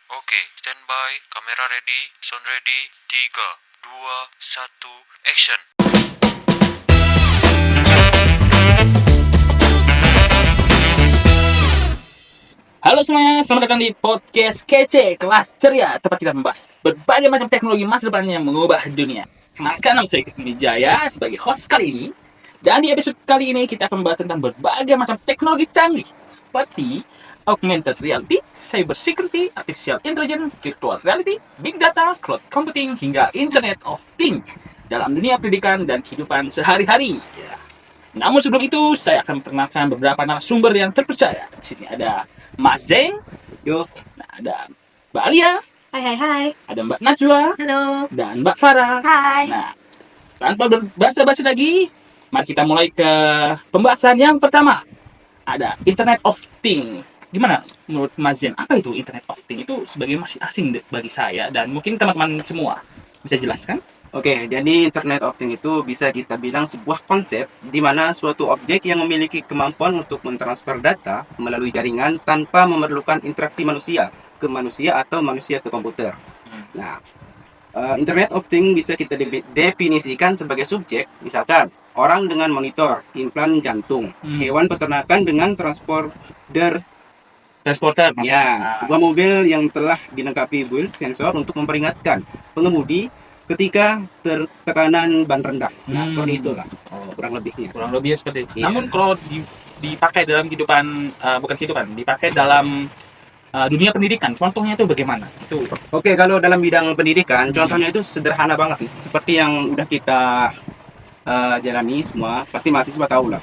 Oke, standby, kamera ready, sound ready, 3, 2, 1, action. Halo semuanya, selamat datang di podcast kece kelas ceria, tempat kita membahas berbagai macam teknologi masa depan yang mengubah dunia. Maka nama saya Kevin Wijaya sebagai host kali ini. Dan di episode kali ini kita akan membahas tentang berbagai macam teknologi canggih seperti augmented reality, cyber security, artificial intelligence, virtual reality, big data, cloud computing, hingga Internet of Things dalam dunia pendidikan dan kehidupan sehari-hari. Ya. Namun sebelum itu, saya akan memperkenalkan beberapa narasumber yang terpercaya. Di sini ada Mas Zeng, Yuk, nah, ada Mbak Alia, Hai. ada Mbak Najwa, Halo. dan Mbak Farah. Hai. Nah, tanpa berbasa-basi lagi, mari kita mulai ke pembahasan yang pertama. Ada Internet of Things. Gimana menurut Mas Zeng? Apa itu Internet of Things? Itu sebagai masih asing bagi saya dan mungkin teman-teman semua. Bisa jelaskan? oke, jadi Internet of Things itu bisa kita bilang sebuah konsep di mana suatu objek yang memiliki kemampuan untuk mentransfer data melalui jaringan tanpa memerlukan interaksi manusia ke manusia atau manusia ke komputer. Nah, Internet of Things bisa kita definisikan sebagai subjek, misalkan orang dengan monitor, implan jantung, hewan peternakan dengan transporter. Transporter, maksudnya. Ya, sebuah mobil yang telah dilengkapi build sensor untuk memperingatkan pengemudi ketika tekanan ban rendah. Nah, seperti itulah kurang lebihnya. Kurang lebih seperti itu. Iya. Namun kalau dipakai dalam kehidupan, dipakai dalam dunia pendidikan, contohnya itu bagaimana? Itu Oke, kalau dalam bidang pendidikan, contohnya itu sederhana banget sih. Seperti yang udah kita jalani semua, pasti mahasiswa tahu lah.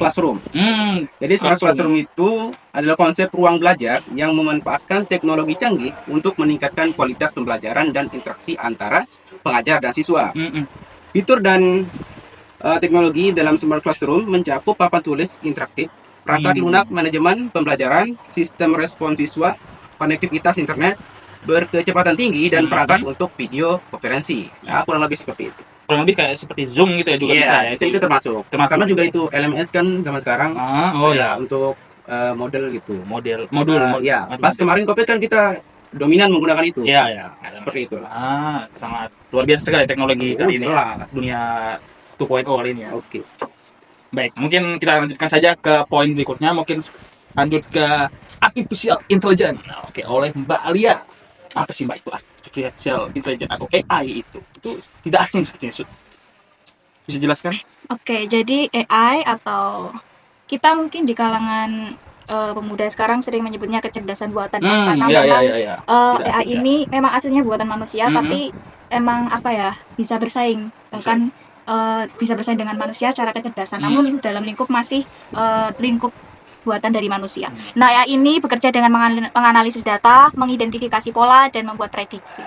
Classroom. Jadi smart classroom itu adalah konsep ruang belajar yang memanfaatkan teknologi canggih untuk meningkatkan kualitas pembelajaran dan interaksi antara pengajar dan siswa. Fitur dan teknologi dalam smart classroom mencakup papan tulis interaktif, perangkat lunak manajemen pembelajaran, sistem respon siswa, konektivitas internet berkecepatan tinggi dan perangkat untuk video konferensi. Nah, kurang lebih seperti itu. kurang lebih kayak seperti Zoom gitu ya juga bisa ya. Itu termasuk. Karena juga itu LMS kan sama sekarang. Untuk model gitu. Modul. Ya, pas kemarin COVID kan kita dominan menggunakan itu. Iya. Seperti itu. Sangat luar biasa sekali teknologi kali ini. Jelas. Dunia 2.0 kali ini ya. Oke. Baik, mungkin kita lanjutkan saja ke poin berikutnya. Mungkin lanjut ke artificial intelligence. Oke, oleh Mbak Alia. Apa sih Mbak itu artificial intelligence atau AI itu? Itu tidak asing sepertinya. Bisa jelaskan? Oke, jadi AI atau kita mungkin di kalangan pemuda sekarang sering menyebutnya kecerdasan buatan karena memang AI ini memang aslinya buatan manusia tapi emang bisa bersaing bahkan bisa bersaing dengan manusia secara kecerdasan namun dalam lingkup masih lingkup buatan dari manusia. Nah, AI ini bekerja dengan menganalisis data, mengidentifikasi pola dan membuat prediksi.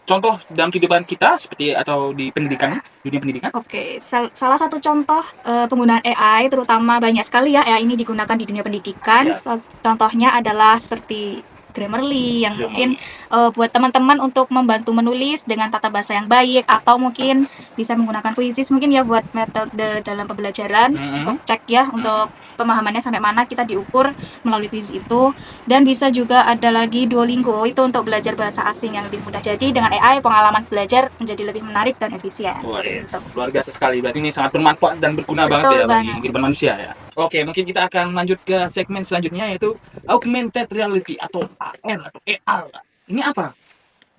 Contoh dalam kehidupan kita seperti atau di pendidikan, dunia pendidikan? Oke, salah satu contoh penggunaan AI, terutama banyak sekali ya AI ini digunakan di dunia pendidikan. Contohnya adalah seperti Grammarly yang mungkin buat teman-teman untuk membantu menulis dengan tata bahasa yang baik atau mungkin bisa menggunakan puisi mungkin ya buat metode dalam pembelajaran untuk cek ya untuk pemahamannya sampai mana kita diukur melalui kuis itu. Dan bisa juga ada lagi Duolingo itu untuk belajar bahasa asing yang lebih mudah. Jadi dengan AI pengalaman belajar menjadi lebih menarik dan efisien. Luar biasa sekali. Berarti ini sangat bermanfaat dan berguna banget ya bagi kehidupan manusia ya. Oke, mungkin kita akan lanjut ke segmen selanjutnya yaitu augmented reality atau AR atau AR. Ini apa,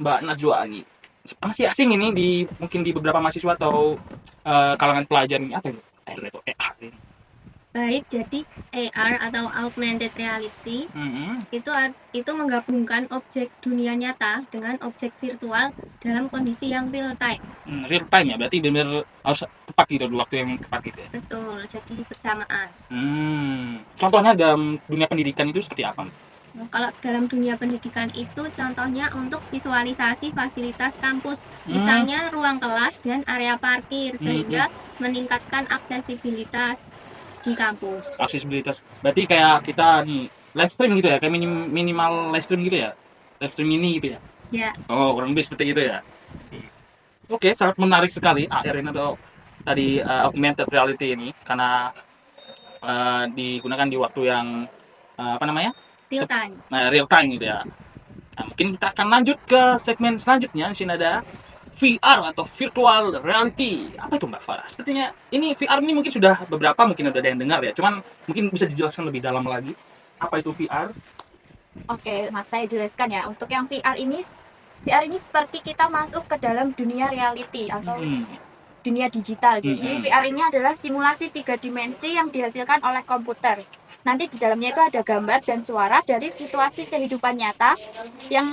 Mbak Najwa ini? Masih asing ini mungkin di beberapa mahasiswa atau kalangan pelajar ini apa ini? AR atau AR ini? Baik, jadi AR atau augmented reality itu menggabungkan objek dunia nyata dengan objek virtual dalam kondisi yang real time. Real time ya, berarti benar harus tepat gitu, waktu yang tepat gitu ya. Betul, jadi bersamaan. Contohnya dalam dunia pendidikan itu seperti apa? Kalau dalam dunia pendidikan itu contohnya untuk visualisasi fasilitas kampus, misalnya ruang kelas dan area parkir sehingga meningkatkan aksesibilitas di kampus. Aksesibilitas. Berarti kayak kita nih live stream gitu ya, kayak minimal live stream gitu ya. Live stream ini gitu ya. Ya. Oh, kurang lebih seperti itu ya. Oke, sangat menarik sekali AR ini atau tadi augmented reality ini karena digunakan di waktu yang real time gitu ya. Nah, mungkin kita akan lanjut ke segmen selanjutnya. Di sini ada VR atau virtual reality. Apa itu Mbak Farah? Sepertinya ini VR ini mungkin sudah mungkin udah ada yang dengar ya. Cuman mungkin bisa dijelaskan lebih dalam lagi. Apa itu VR? Oke, Mas, saya jelaskan ya. Untuk yang VR ini seperti kita masuk ke dalam dunia reality atau dunia digital. Jadi VR ini adalah simulasi 3 dimensi yang dihasilkan oleh komputer. Nanti di dalamnya itu ada gambar dan suara dari situasi kehidupan nyata yang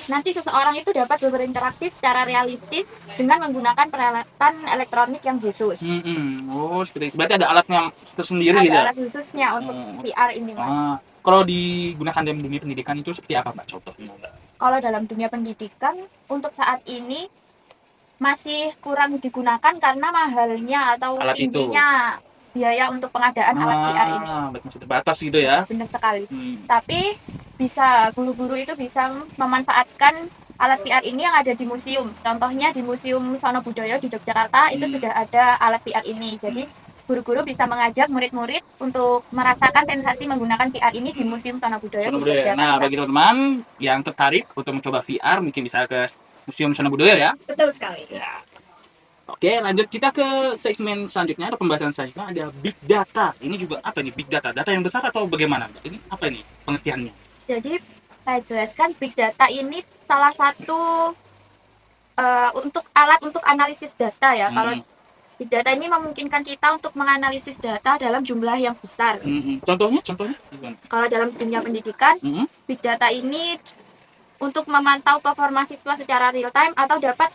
nanti seseorang itu dapat berinteraksi secara realistis dengan menggunakan peralatan elektronik yang khusus. Oh, seperti itu. Berarti ada alatnya tersendiri Ada gitu ya? alat khususnya untuk VR ini, Mas. Kalau digunakan dalam dunia pendidikan itu seperti apa Mbak contohnya Mbak? Kalau dalam dunia pendidikan untuk saat ini masih kurang digunakan karena mahalnya atau Alat itu. tingginya biaya untuk pengadaan alat VR ini. Masih terbatas gitu ya? Benar sekali. Tapi guru-guru itu bisa memanfaatkan alat VR ini yang ada di museum. Contohnya di Museum Sono Budoyo di Yogyakarta itu sudah ada alat VR ini. Jadi guru-guru bisa mengajak murid-murid untuk merasakan sensasi menggunakan VR ini di Museum Sono Budoyo di Yogyakarta. Nah, bagi teman-teman yang tertarik untuk mencoba VR mungkin bisa ke Museum Sono Budoyo ya. Betul sekali. Ya. Oke, lanjut kita ke segmen selanjutnya atau pembahasan selanjutnya ada Big Data. Ini juga apa nih Big Data? Data yang besar atau bagaimana? Ini apa ini pengertiannya? Jadi saya jelaskan Big Data ini salah satu untuk alat untuk analisis data ya. Kalau Big Data ini memungkinkan kita untuk menganalisis data dalam jumlah yang besar. Contohnya? Kalau dalam dunia pendidikan, Big Data ini untuk memantau performa siswa secara real time atau dapat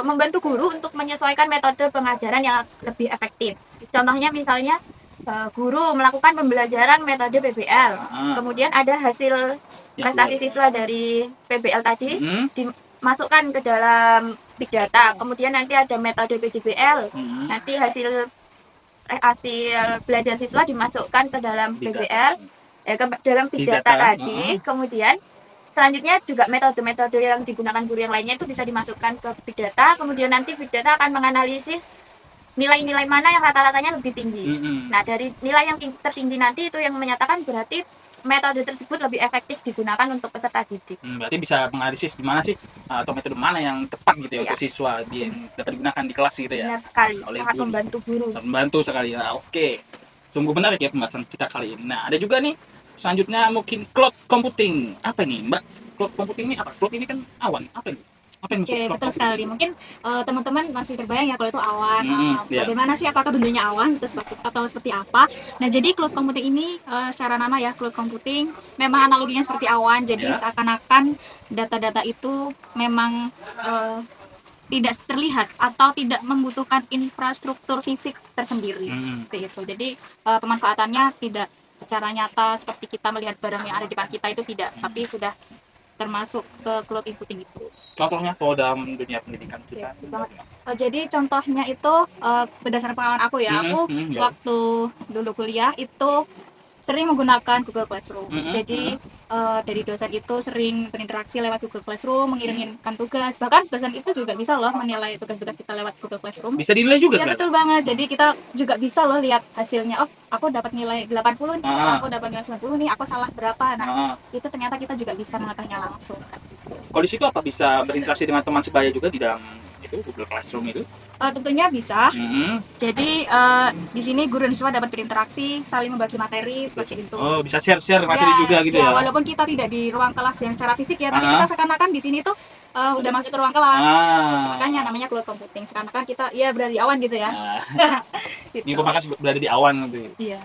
membantu guru untuk menyesuaikan metode pengajaran yang lebih efektif. Contohnya misalnya guru melakukan pembelajaran metode PBL, kemudian ada hasil prestasi siswa dari PBL tadi dimasukkan ke dalam Big Data, kemudian nanti ada metode PJBL, nanti hasil belajar siswa dimasukkan ke dalam PBL, ke dalam Big Data tadi, kemudian selanjutnya juga metode-metode yang digunakan guru yang lainnya itu bisa dimasukkan ke Big Data, kemudian nanti Big Data akan menganalisis nilai-nilai mana yang rata-ratanya lebih tinggi. Nah, dari nilai yang tertinggi nanti itu yang menyatakan berarti metode tersebut lebih efektif digunakan untuk peserta didik. Berarti bisa menganalisis di mana sih atau metode mana yang tepat gitu ya untuk siswa yang dapat digunakan di kelas gitu ya. Benar sekali, Oleh sangat guru. membantu guru. Sangat membantu sekali ya. Oke. Sungguh menarik ya pembahasan kita kali ini. Nah, ada juga nih selanjutnya mungkin cloud computing. Apa ini, Mbak? Cloud computing ini apa? Cloud ini kan awan. Apa ini? Apa yang maksud Oke, cloud betul computing? sekali. Mungkin teman-teman masih terbayang ya kalau itu awan. Iya. Bagaimana sih apakah bentuknya awan atau seperti apa? Nah, jadi cloud computing ini secara nama ya cloud computing memang analoginya seperti awan. Jadi Ya. seakan-akan data-data itu memang tidak terlihat atau tidak membutuhkan infrastruktur fisik tersendiri. Seperti itu. Jadi pemanfaatannya tidak secara nyata seperti kita melihat barang yang ada di depan kita itu tidak, tapi sudah termasuk ke cloud computing itu. Contohnya kalau dalam dunia pendidikan kita. Jadi contohnya itu berdasarkan pengalaman aku ya, aku Ya. waktu dulu kuliah itu sering menggunakan Google Classroom. Jadi dari dosen itu sering berinteraksi lewat Google Classroom, mengirimkan tugas. Bahkan dosen itu juga bisa loh menilai tugas-tugas kita lewat Google Classroom. Bisa dinilai juga Iya kan? betul banget. Jadi kita juga bisa loh lihat hasilnya. Oh, aku dapat nilai 80 nih, aku dapat nilai 90 nih, aku salah berapa. Nah, itu ternyata kita juga bisa mengetahuinya langsung. Kalau di situ apa bisa berinteraksi dengan teman sebaya juga di dalam itu Google Classroom itu? Tentunya bisa. Jadi di sini guru dan siswa dapat berinteraksi, saling membagi materi seperti itu. Oh, bisa share materi juga gitu ya? Walaupun kita tidak di ruang kelas yang secara fisik ya, tapi kita seakan-akan di sini tuh udah masuk ke ruang kelas. Makanya namanya cloud computing. Seakan-akan kita ya berada di awan gitu ya. Gitu. Di pemakas berada di awan gitu. Iya.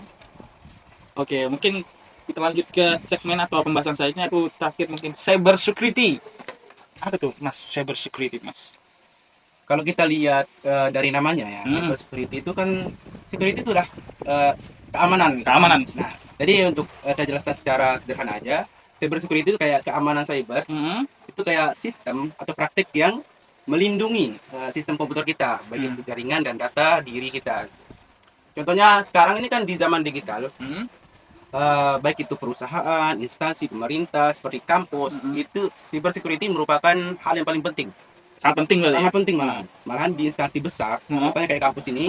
Oke, mungkin kita lanjut ke segmen atau pembahasan selanjutnya. Aku terakhir mungkin cyber security. Apa tuh, Mas? Cyber security, Mas? Kalau kita lihat dari namanya ya, cyber security itu kan security itu udah keamanan. Keamanan. Nah, jadi untuk saya jelaskan secara sederhana aja, cyber security itu kayak keamanan cyber. Itu kayak sistem atau praktik yang melindungi sistem komputer kita, baik itu jaringan dan data diri kita. Contohnya sekarang ini kan di zaman digital, baik itu perusahaan, instansi pemerintah, seperti kampus, itu cyber security merupakan hal yang paling penting. Sangat penting kali. Sangat penting malahan di instansi besar, contohnya kayak kampus ini,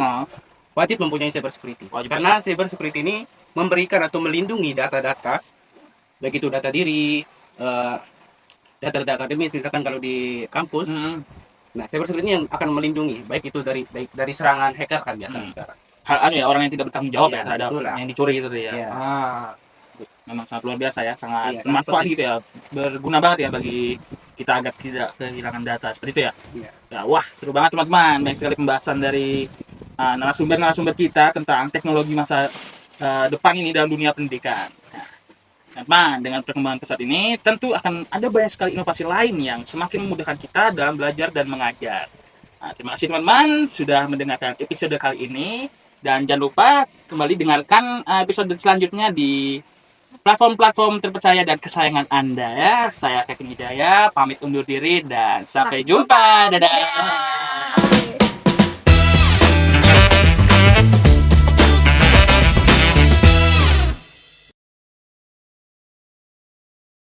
wajib mempunyai cyber security. Karena cyber security ini memberikan atau melindungi data-data, baik itu data diri, data-data akademis misalkan kalau di kampus. Hmm. Nah, cybersecurity ini yang akan melindungi baik itu dari serangan hacker kan biasa sekarang. Hal ya orang yang tidak bertanggung jawab Iya, ya terhadap betul lah. yang dicuri gitu ya. Iya. Memang sangat luar biasa ya, sangat Iya, sangat bermanfaat penting. gitu ya, berguna banget ya bagi kita agar tidak kehilangan data seperti itu ya. Iya. Ya, wah seru banget teman-teman, banyak sekali pembahasan dari narasumber-narasumber kita tentang teknologi masa depan ini dalam dunia pendidikan. Nah, teman-teman, dengan perkembangan pesat ini tentu akan ada banyak sekali inovasi lain yang semakin memudahkan kita dalam belajar dan mengajar. Nah, terima kasih teman-teman sudah mendengarkan episode kali ini, dan jangan lupa kembali dengarkan episode selanjutnya di platform-platform terpercaya dan kesayangan Anda ya. Saya Kevin Hidayah pamit undur diri dan sampai jumpa. Dadah.